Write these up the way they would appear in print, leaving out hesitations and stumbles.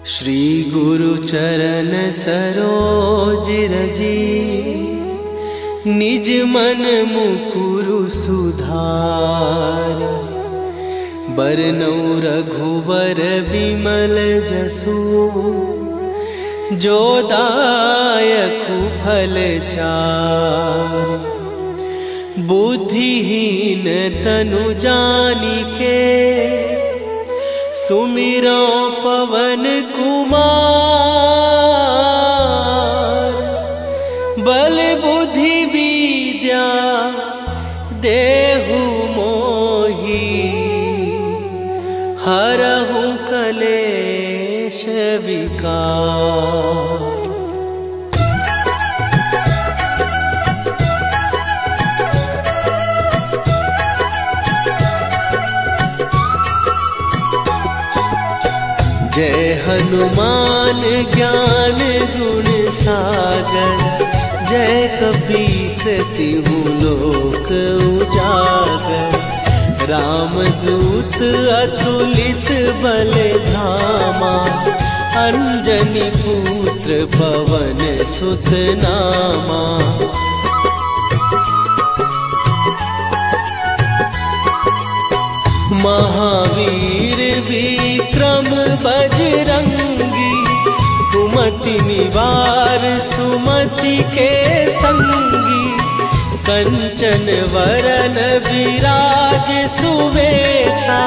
श्री गुरु चरण सरोज रजी, निज मन मुकुरु सुधार। बरनउँ रघुबर बिमल जसु, जो दायकु फल चार। बुद्धिहीन तनु जानिके, सुमिरो पवन कुमार। बल बुद्धि विद्या देहु मोहि, हरहु कलेश विकार। जय हनुमान ज्ञान गुण सागर, जय कपीस तिहु लोक उजागर। रामदूत अतुलित बल धामा, अंजनी पुत्र पवन सुत नामा। महावीर विक्रम बजरंगी, कुमति निवार सुमति के संगी। कंचन वरन विराज सुवेशा,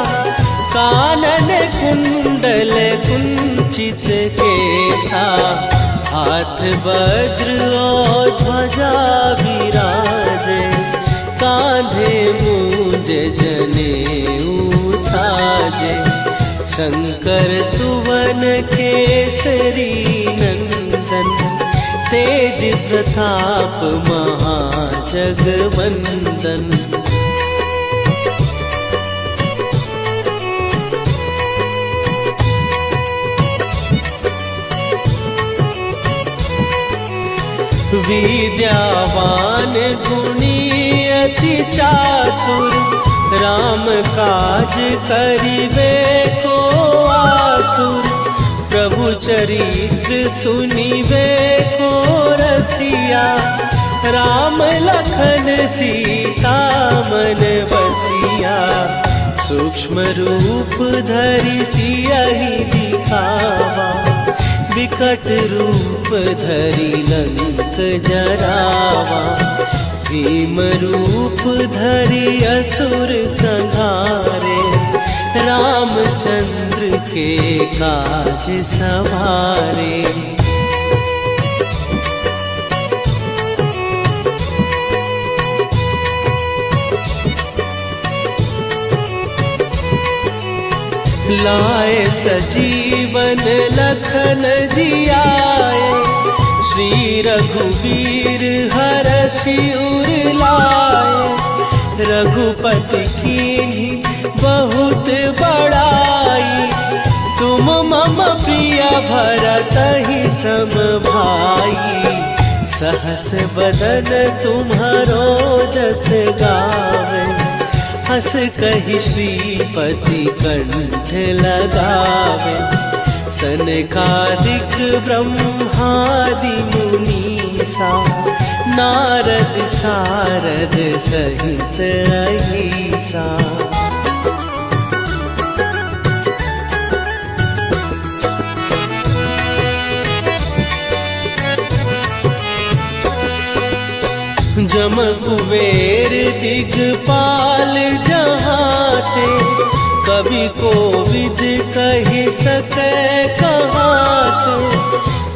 कानन कुंडल कुंचित केसा। हाथ वज्र और ध्वजा विराजे, कांधे मूंज जनेऊ साजे। शंकर सुवन केसरी नंदन, तेज प्रताप महाजगवंदन। विद्यावान गुणी अति चातुर, राम काज करिबे को आतुर। प्रभु चरित्र सुनिबे को रसिया, राम लखन सीता मन बसिया। सूक्ष्म रूप धरि सियहि दिखावा, विकट रूप धरि लंक जरावा। भीम रूप धरि असुर संहारे, रामचंद्र के काज सवारे। लाए सजीवन लखन जियाए, श्री रघुवीर हरषि उर लाए। रघुपति कीन्ही बहुत बड़ाई, तुम मम प्रिय भरतहि सम भाई। सहस बदन तुम्हारो जस गावे, हस कहि श्रीपति कंठ लगावे। सनकादिक ब्रह्मादि मुनीसा, नारद सारद सहित अहिसा। जम कुबेर दिगपाल जहाते, कवि कोविद कहि सकै कहाते।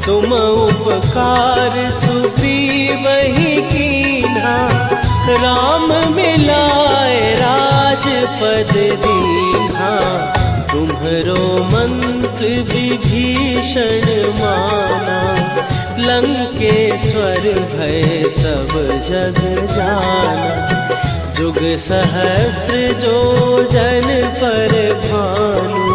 तुम उपकार सुग्रीवहि कीन्हा, राम मिलाए राजपद दीन्हा। तुम्हरो मंत्र विभीषण माना, लंकेश्वर भय सब जग जाना। जुग सहस्त्र जो जन पर भानु,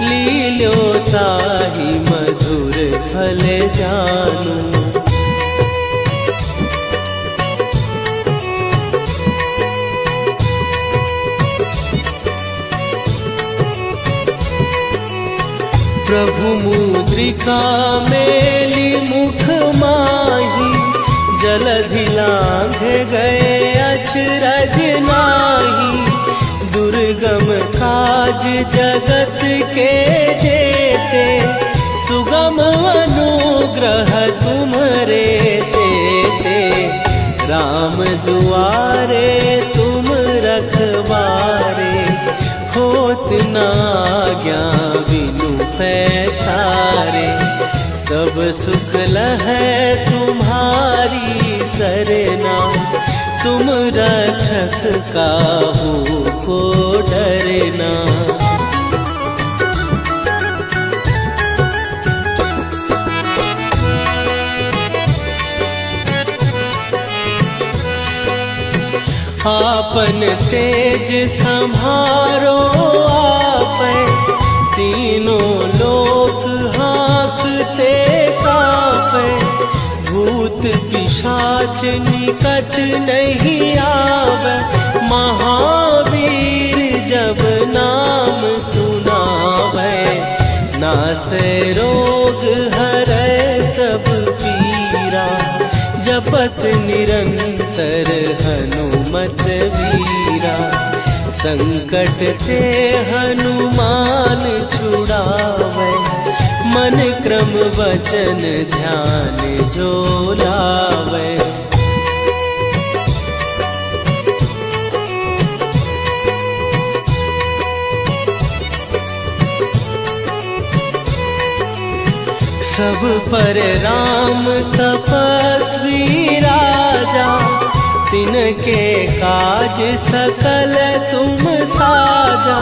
लील्यो ताहि मधुर फल जानू। प्रभु मुद्रिका मेली मुख माही, जलधि लांघे गए अचरज नाही। दुर्गम काज जगत के जेते, सुगम अनुग्रह तुम्हारे तेते। राम दुआरे तुम रखवारे, होत न आज्ञा बिनु पैसारे। सब सुख लहै तुम्हारी सरना, तुम रक्षक काहू को डरना। आपन तेज संभारो आपै, तीनों लोक हाँकते कापै। भूत पिशाच निकट नहीं आवे, महावीर जब नाम सुनावे। नासै रोग हरै सब पीरा, जपत निरंतर हनुमत वीरा। संकट ते हनुमान छुड़ावे, मन क्रम वचन ध्यान जो लावे। सब पर राम तपस्वी राजा, तिनके काज सकल तुम साजा।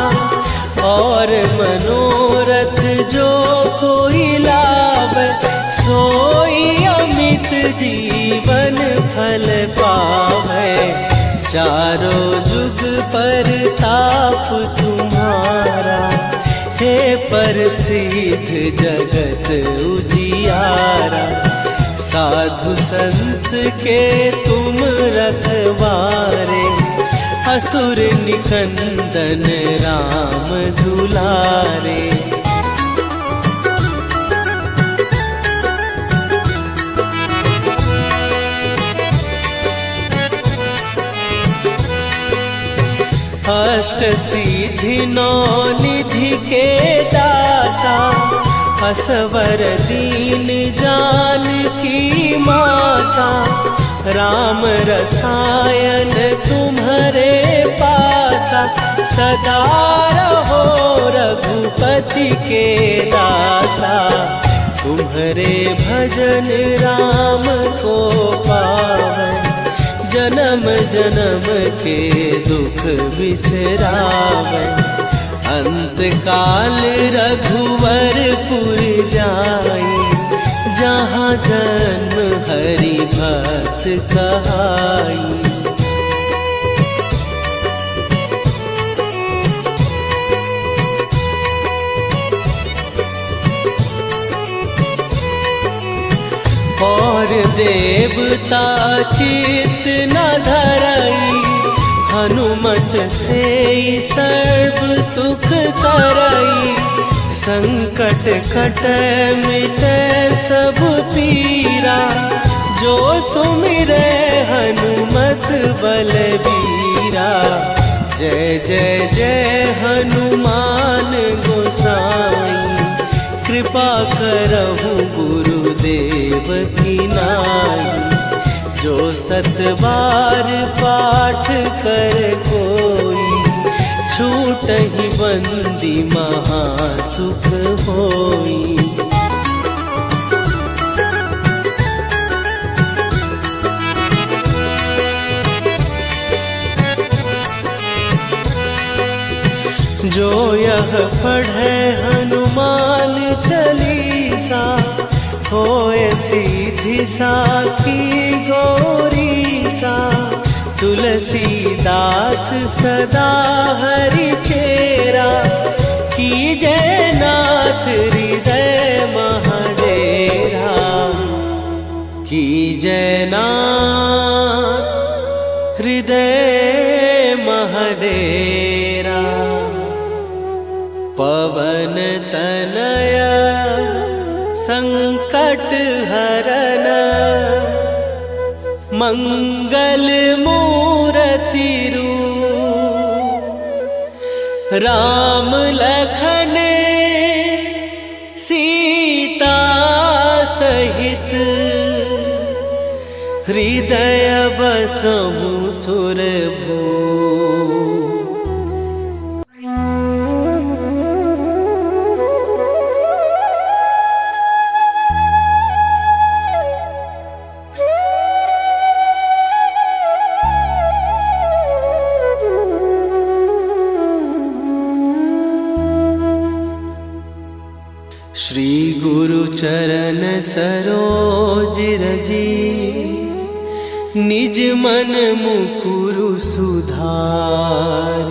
और मनोरथ जो कोई लावे, सोई अमित जीवन फल पावे। चारों जुग पर ताप तुम्हारा, हे प्रसिद्ध जगत उजियारा। साधु संत के तुम रखवारे, असुर निकंदन राम दुलारे। अष्ट सिद्धि नौ निधि के दाता, असवर दीन जानकी माता। राम रसायन तुम्हारे पासा, सदा रहो रघुपति के दासा। तुम्हारे भजन राम को पावे, जन्म जन्म के दुख बिसरावे। अंत काल रघुवरपुर जाई, जहाँ जन्म हरि भक्त कहाई। और देवता चित न धरई, हनुमत से सर्व सुख करई। संकट कट मिटे सब पीरा, जो सुमिरे हनुमत बलबीरा। जय जय जय हनुमान गोसाई, कृपा करहु गुरुदेव की नाई। जो सतबार पाठ कर कोई, छूटहि बंदी महासुख होई। जो यह पढ़े हनुमान चालीसा, होए सीधी साखी गौरीसा। तुलसीदास सदा हरि चेरा, कीजय नाथ हृदय महडेरा। कीजय नाथ हृदय महडेरा। पवन तनय संकट हरन मंगल मूर्ति रूप राम लखन सीता सहित हृदय बसहु सुरभू। श्री गुरु चरण सरोज रजी निज मन मुकुरु सुधार।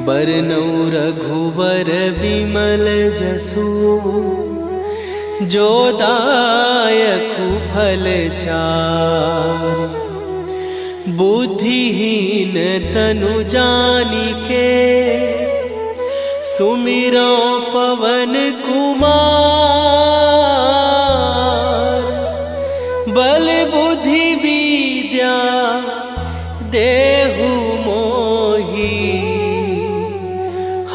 बरनउँ रघुबर बिमल जसु जो दायकु फल चार। बुद्धिहीन तनु जानिके सुमिरो पवन कुमार। बल बुद्धि विद्या देहु मोहि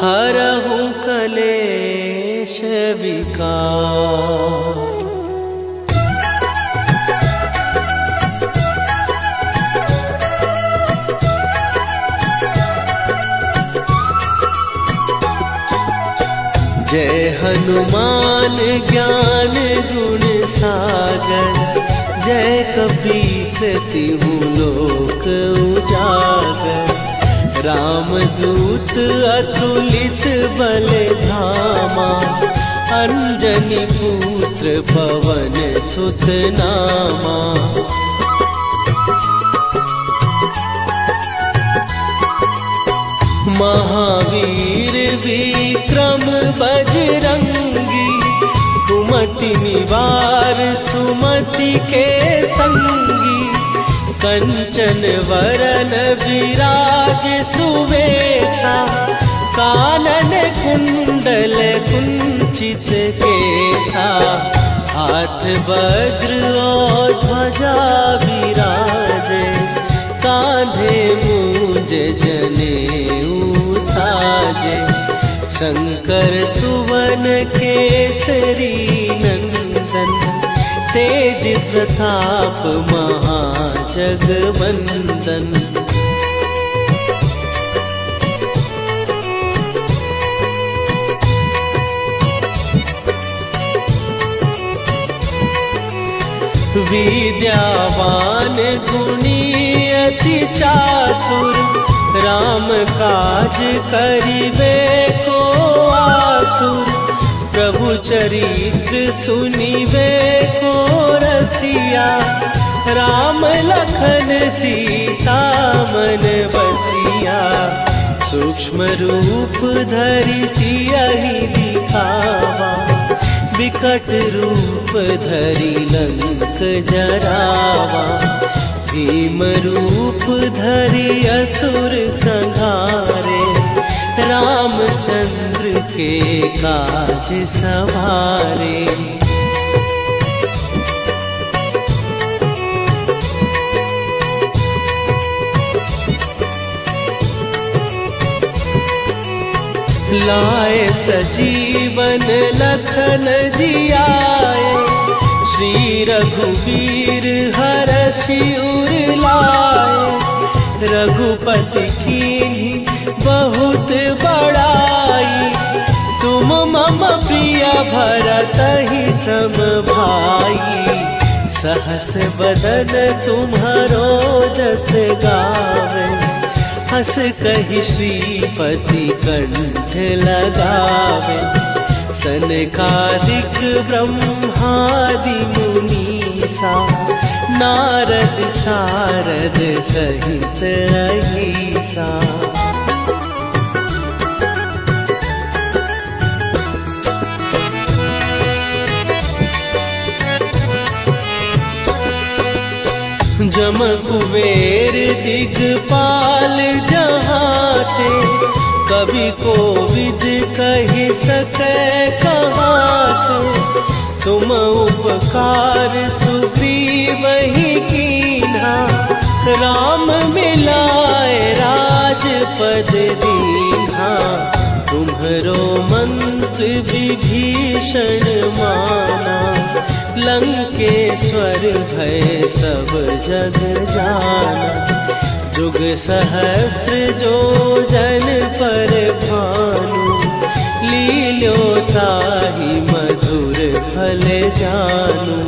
हरहु कलेश विकार। जय हनुमान ज्ञान गुण सागर। जय कपीस तिहु लोक उजागर। रामदूत अतुलित बल धामा। अंजनी पुत्र पवन सुत नामा। महावीर विक्रम बजरंगी। कुमति निवार सुमति के संगी। कंचन वरन विराज सुवेशा। कानन कुंडल कुंचित केसा। हाथ वज्र और ध्वजा विराजे। कांधे मूंज जनेऊ साजे। शंकर सुवन केसरी नंदन। तेज प्रताप महाजगवंदन। विद्यावान गुणी अति चातुर। राम काज करिबे को आतुर। प्रभु चरित्र सुनिबे को रसिया। राम लखन सीता मन बसिया। सूक्ष्म रूप धरि सियहि दिखावा। विकट रूप धरि लंक जरावा। भीम रूप धरि असुर संहारे। रामचंद्र के काज सवारे। लाए सजीवन लखन जियाए। श्री रघुवीर हरषि उर लाए। रघुपति कीन्ही बहुत बड़ाई। तुम मम प्रिय भरतहि सम भाई। सहस बदन तुम्हारो जस गावे। हस कहि श्रीपति कंठ लगावे। सनकादिक ब्रह्मादि मुनीसा। नारद सारद सहित अहिसा। जम कुबेर दिगपाल जहाँ जाते, कवि कोविद कहि सकै कहाते। तुम उपकार सुग्रीवहि कीन्हा, राम मिलाए राजपद दीन्हा। तुम्हरो मंत्र विभीषण माना, लंकेश्वर भय सब जग जाना। जुग सहस्त्र जो जन पर भानु, लील्यो ताहि मधुर फल जानू।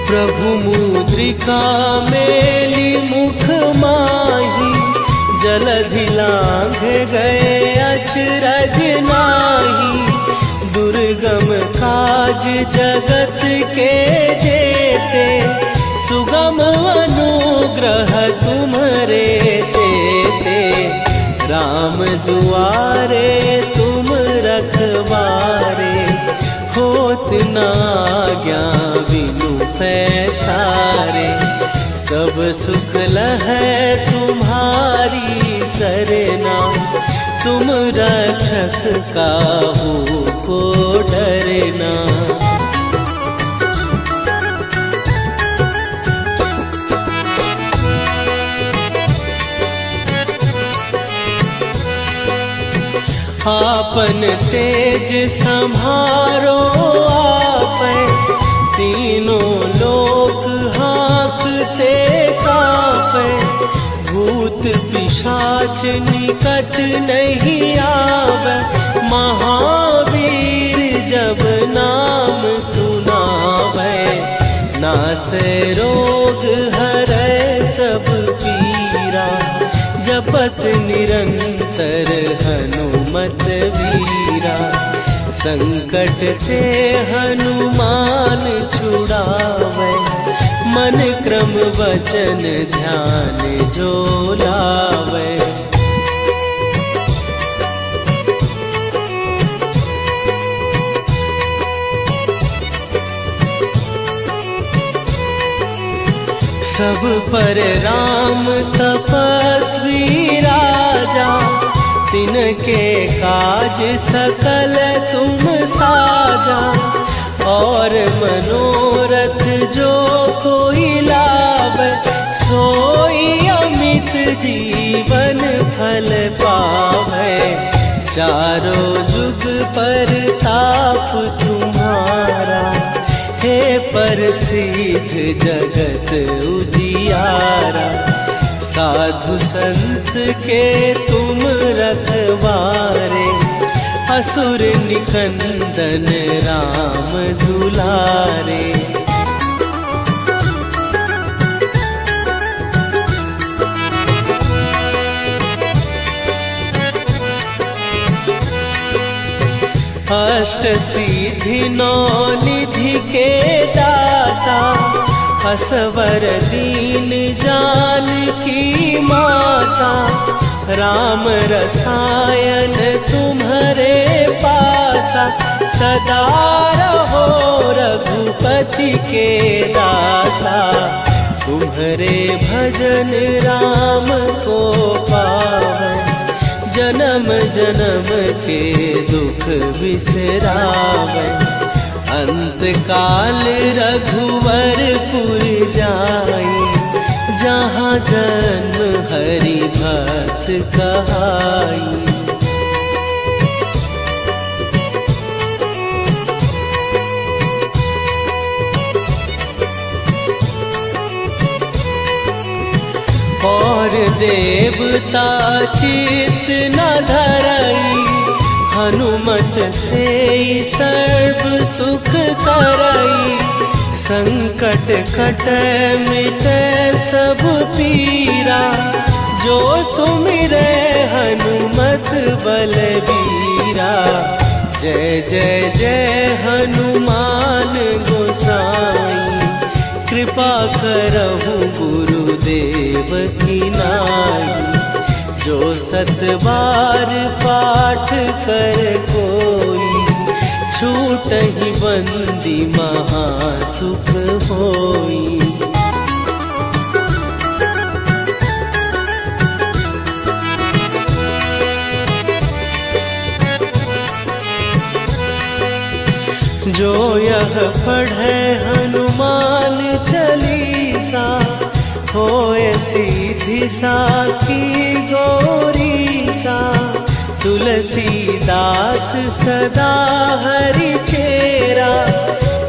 प्रभु मुद्रिका मेली मुख माही, जलधि लांघ गए अचरज नाही। दुर्गम काज जगत के जेते, सुगम अनुग्रह तुम्हरे तेते। राम दुआरे तुम रखवारे, होत न आज्ञा बिनु पैसारे। सब सुख लहै तुम्हारी सरना, तुम रक्षक काहू को डरना। आपन तेज सम्हारो आपै, तीनों लोक हाँकते कापै। भूत पिशाच निकट नहीं आवे, महावीर जब नाम सुनावे। नासै रोग हरै सब पीरा, जपत निरंतर हनुमत वीरा। संकट ते हनुमान छुड़ावे, मन क्रम वचन ध्यान जो लावे। सब पर राम तपस्वी राजा, तिनके काज सकल तुम साजा। और मनोरथ जो कोई लावे, सोई अमित जीवन फल पावे। चारों जुग पर ताप तुम्हारा, हे प्रसिद्ध जगत उजियारा। साधु संत के तुम रखवारे, असुर निकंदन राम दुलारे। अष्ट सिद्धि नौ निधि के दाता, असवर दीन जानकी माता। राम रसायन तुम्हारे पासा, सदा रहो रघुपति के दासा। तुम्हारे भजन राम को पावै, जन्म जन्म के दुख बिसरावे। अंत काल रघुवरपुर जाई, जहाँ जन्म हरि भक्त कहाई। और देवता चित न धरई, हनुमत से सर्व सुख करई। संकट कटै मिटै सब पीरा, जो सुमिरै हनुमत बलबीरा। जय जय जय हनुमान गोसाई, कृपा करहु गुरुदेव की नाई। जो 7 बार पाठ कर कोई, छूटहि बंदी महासुख होई। जो यह पढ़े हनुमान चालीसा, होए सीधी साखी गौरी सा। तुलसीदास सदा हरि चेरा,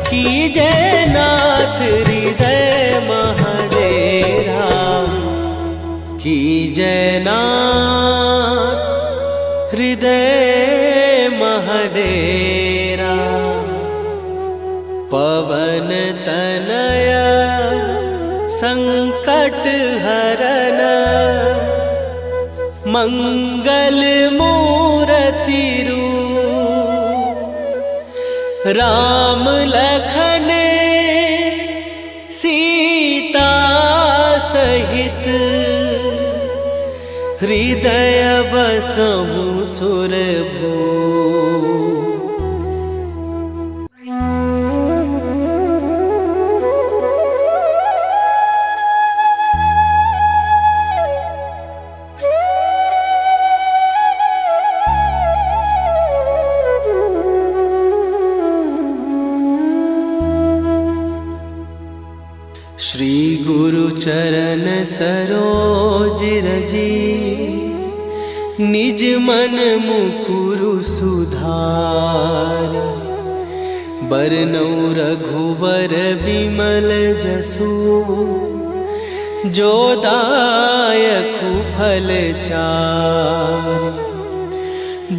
कीजय नाथ हृदय महडेरा। कीजय नाथ हृदय महडेरा। पवन तनया संकट हरन, मंगल मूर्ति रूप। राम लखन सीता सहित, हृदय बसहु सुरभूप। श्री गुरु चरण सरोज रजी, निज मन मुकुरु सुधार। बरनौ रघुबर बिमल जसु, जो दायकु फल चार।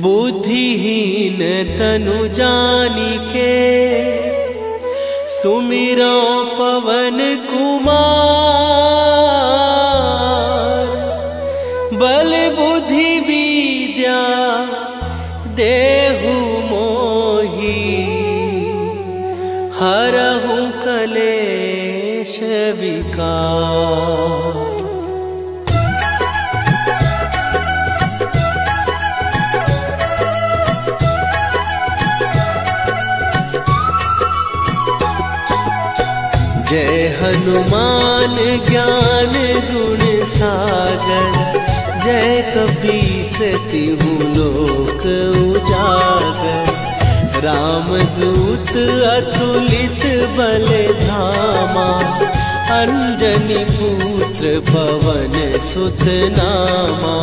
बुद्धिहीन तनु जानिके, सुमिरो पवन कुमार। बल बुद्धि विद्या देहु मोहि, हरहु कलेश विकार। जय हनुमान ज्ञान गुण सागर, जय कपीस तिहु लोक उजागर। रामदूत अतुलित बल धामा, अंजनी पुत्र पवन सुत नामा।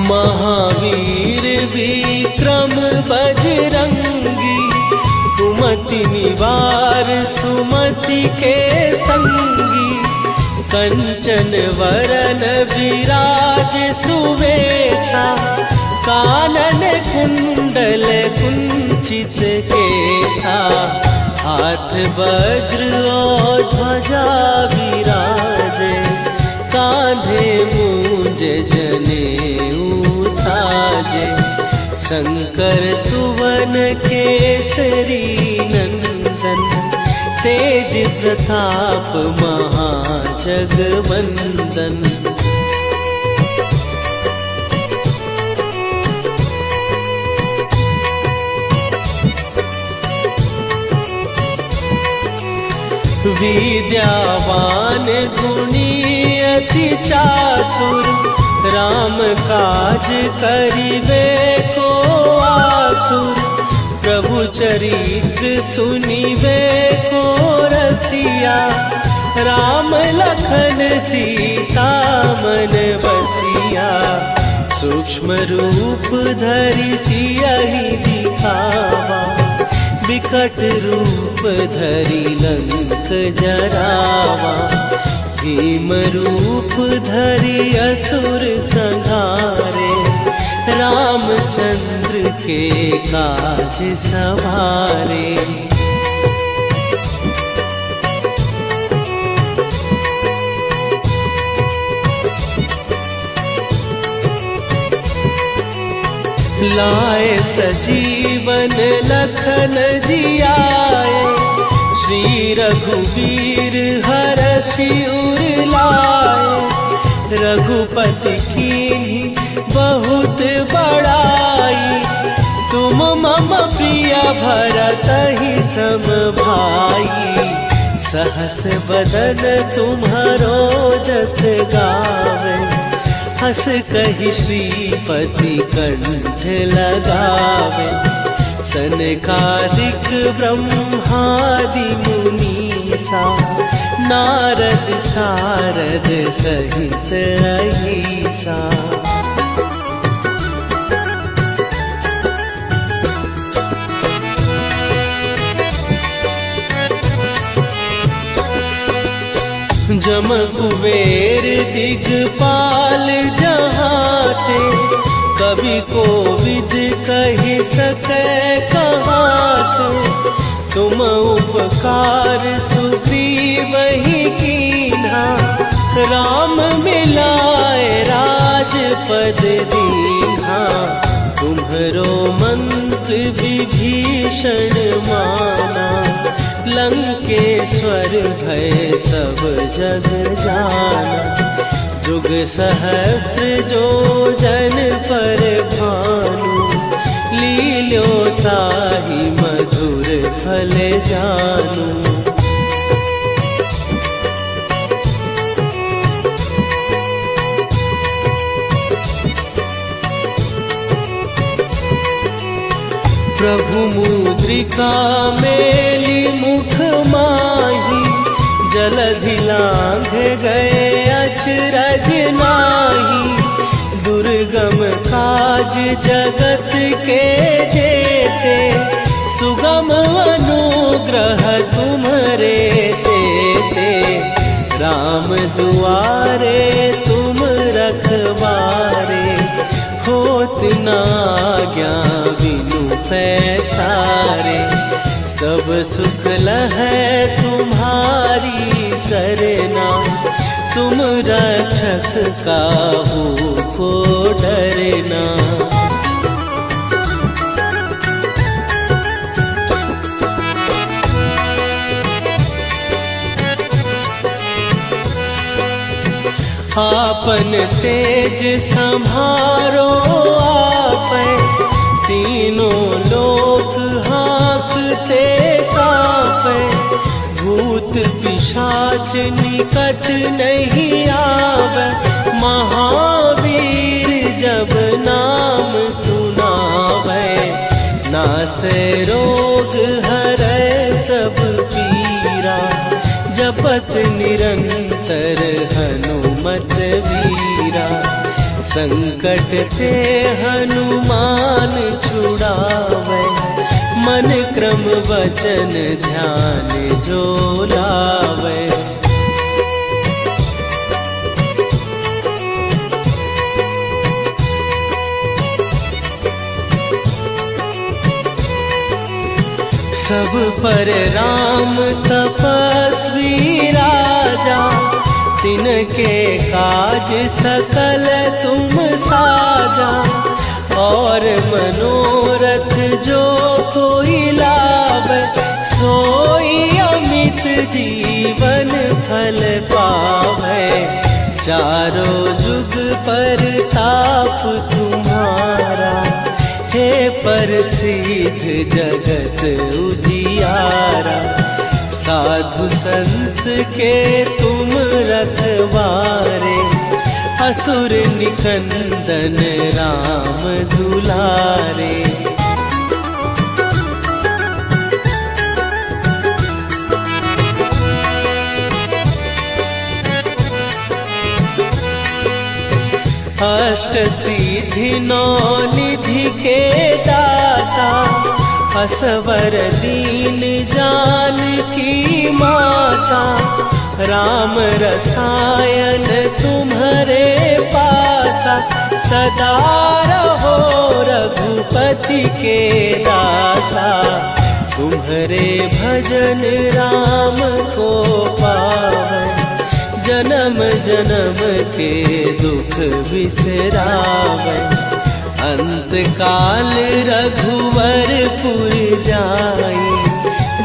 महावीर विक्रम बजरंगी, कुमति निवार सुमति के संगी। कंचन वरन विराज सुवेशा, कानन कुंडल कुंचित केसा। हाथ वज्र और ध्वजा विराजे, कांधे मूंज जनेऊ साजे। शंकर सुवन केसरी नंदन, तेज प्रताप महाजगवंदन। विद्यावान गुणी अति चातुर, राम काज करिबे को आतुर। प्रभु चरित्र सुनिबे को रसिया, राम लखन सीता मन बसिया। सूक्ष्म रूप धरि सियहि दिखावा, विकट रूप धरि लंक जरावा। भीम रूप धरि असुर संहारे, रामचंद्र के काज सवारे। लाए सजीवन लखन जियाए, श्री रघुवीर हरषि उर लाए। रघुपति कीन्ही बहुत बड़ाई। तुम मम प्रिय भरत ही सम भाई। सहस बदन तुम्हारो जस गावे। हस कहि श्रीपति कंठ लगावे। सनकादिक ब्रह्मादि मुनीसा। नारद सारद सहित अहिसा। जम कुबेर दिगपाल जहाते। कवि कोविद कहि सकै कहाते। तुम उपकार सुग्रीव ही कीन्हा। राम मिलाए राजपद दीन्हा। तुम्हरो मंत्र विभीषण माना। लंकेश्वर भय सब जग जाना। जुग सहस्त्र जो जन पर भानु। लील्यो ताहि मधुर फल जानू। प्रभु मुद्रिका मेली मुख माही। जलधि लांघ गए अचरज नाही। दुर्गम काज जगत के जेते। सुगम अनुग्रह तुम्हरे तेते। राम दुआरे तुम रखवारे। होत न आज्ञा बिनु पैसारे। सब सुख लहै तुम्हारी सरना। तुम रक्षक काहू को डरना। आपन तेज संभारो आपै। तीनों लोक हाँकते कांपै। भूत पिशाच निकट नहीं आवे। महावीर जब नाम सुनावे। नासै रोग हरै सब पीरा। जपत निरंतर हनुमत वीरा। संकट ते हनुमान छुड़ावे। मन क्रम वचन ध्यान जो लावे। सब पर राम तपस्वी राजा। तिनके काज सकल तुम साजा। और मनोरथ जो कोई लावे। सोई अमित जीवन फल पावे। चारों जुग पर ताप तुम्हारा। हे प्रसिद्ध जगत उजियारा। साधु संत के तुम रखवारे। असुर निकंदन राम दुलारे। अष्ट सिद्धि नौ निधि के दाता। असवर दीन जानकी माता। राम रसायन तुम्हारे पासा। सदा रहो रघुपति के दासा। तुम्हारे भजन राम को पावे। जन्म जन्म के दुख बिसरावे। अंत काल रघुवरपुर जाई।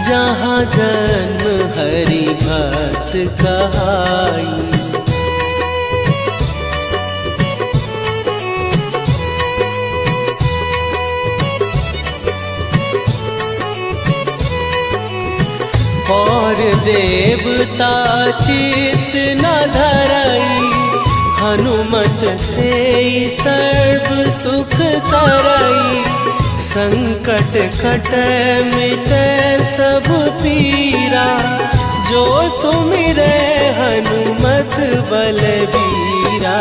जहाँ जन्म हरि भक्त कहाई। और देवता चित न धरई, हनुमत से सर्व सुख करई। संकट कटे मिटे सब पीरा, जो सुमिरे हनुमत बलबीरा।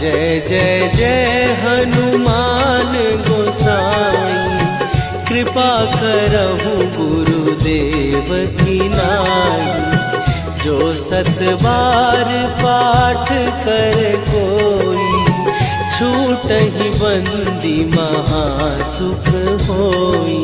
जय जय जय हनुमान गोसाई, कृपा करहु गुरुदेव की नाई। जो 7 बार पाठ कर कोई, छूटहि बंदी महासुख होई।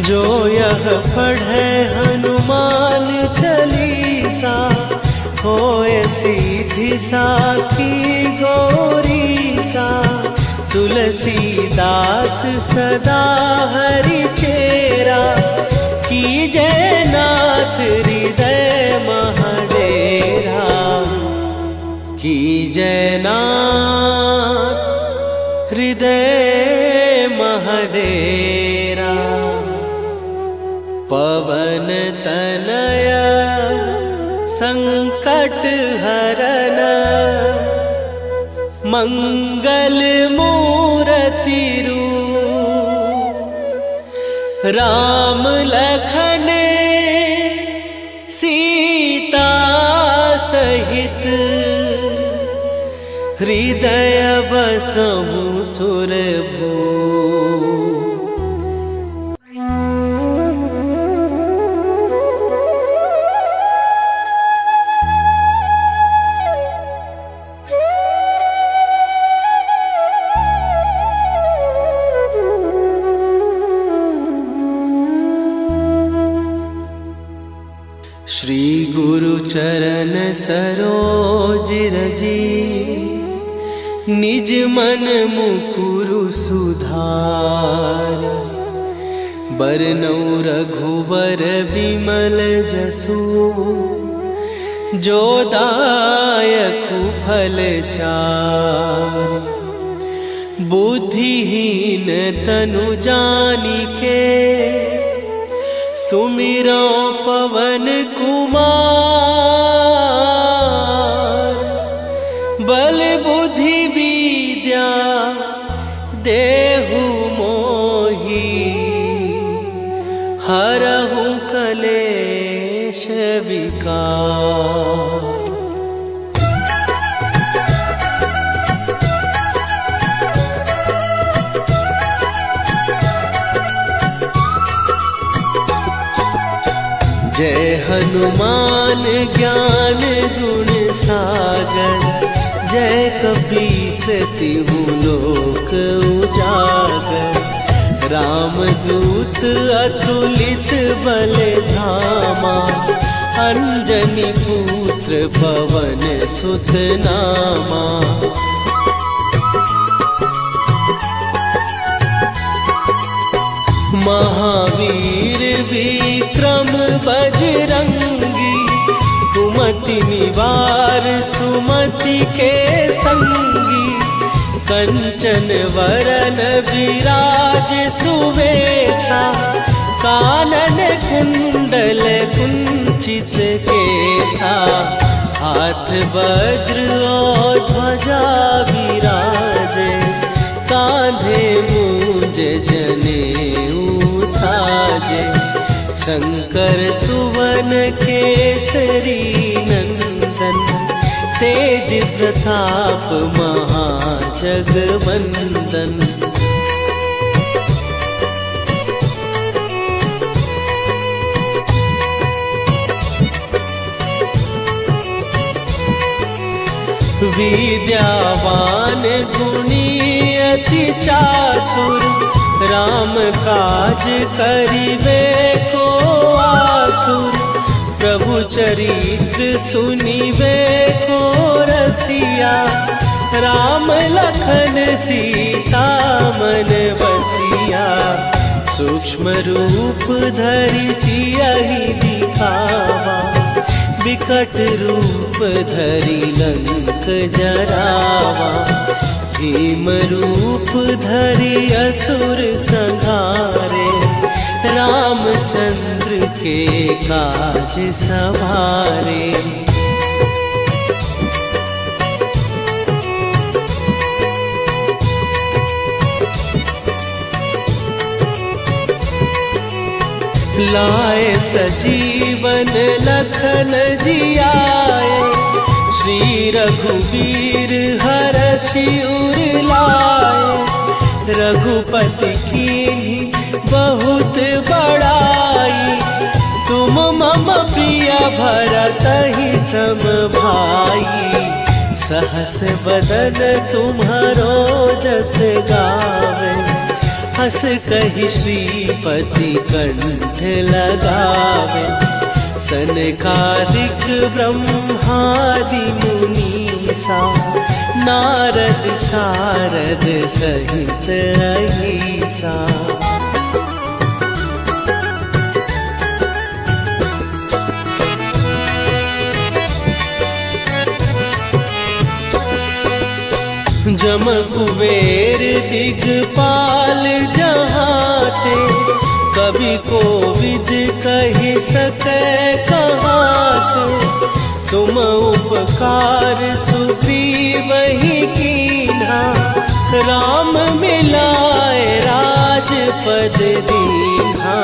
जो यह पढ़े हनुमान चालीसा, होए सीधी साखी गौरीसा। तुलसीदास सदा हरि चेरा, कीजय नाथ हृदय महडेरा। कीजय नाथ हृदय महडेरा। पवन तनय संकट हरन, मंगल मूरति रूप। राम लखन सीता सहित, हृदय बसहु सुरभूप। श्री गुरु चरण सरोज रजी, निज मन मुकुरु सुधार। बरनौ रघुबर बिमल जसु, जो दायकु फल चार। बुद्धिहीन तनु जानिके, सुमिरो पवन कुमार। बल बुद्धि विद्या देहु मोहि, हरहु कलेश विकार। जय हनुमान ज्ञान गुण सागर, जय कपीस तिहु लोक उजागर। रामदूत अतुलित बल धामा, अंजनी पुत्र पवन सुत नामा। महावीर विक्रम बजरंगी, कुमति निवार सुमति के संगी। कंचन वरन विराज सुवेशा, कानन कुंडल कुंचित केसा। हाथ वज्र और ध्वजा विराजे, कांधे मूंज जनेऊ साजे। शंकर सुवन केसरी नंदन, तेज प्रताप महाजगवंदन। विद्यावान गुणी अति चातुर, राम काज करिबे को आतुर। प्रभु चरित्र सुनिबे को रसिया, राम लखन सीता मन बसिया। सूक्ष्म रूप धरि सियहि दिखावा, विकट रूप धरि लंक जरावा, भीम रूप धरि असुर संहारे, रामचंद्र के काज सवारे। लाए सजीवन लखन जियाए, श्री रघुवीर हरषि उर लाए। रघुपति कीन्ही बहुत बड़ाई, तुम मम प्रिय भरतहि सम भाई। सहस बदन तुम्हारो जस गावे, हस कहि श्रीपति कंठ लगावे। सनकादिक ब्रह्मादि मुनीसा, नारद सारद सहित अहिसा। जम कुबेर दिगपाल जहाते, कवि कोविद कहि सकै कहाते। तुम उपकार सुग्रीवहि कीन्हा, राम मिलाए राजपद दीन्हा।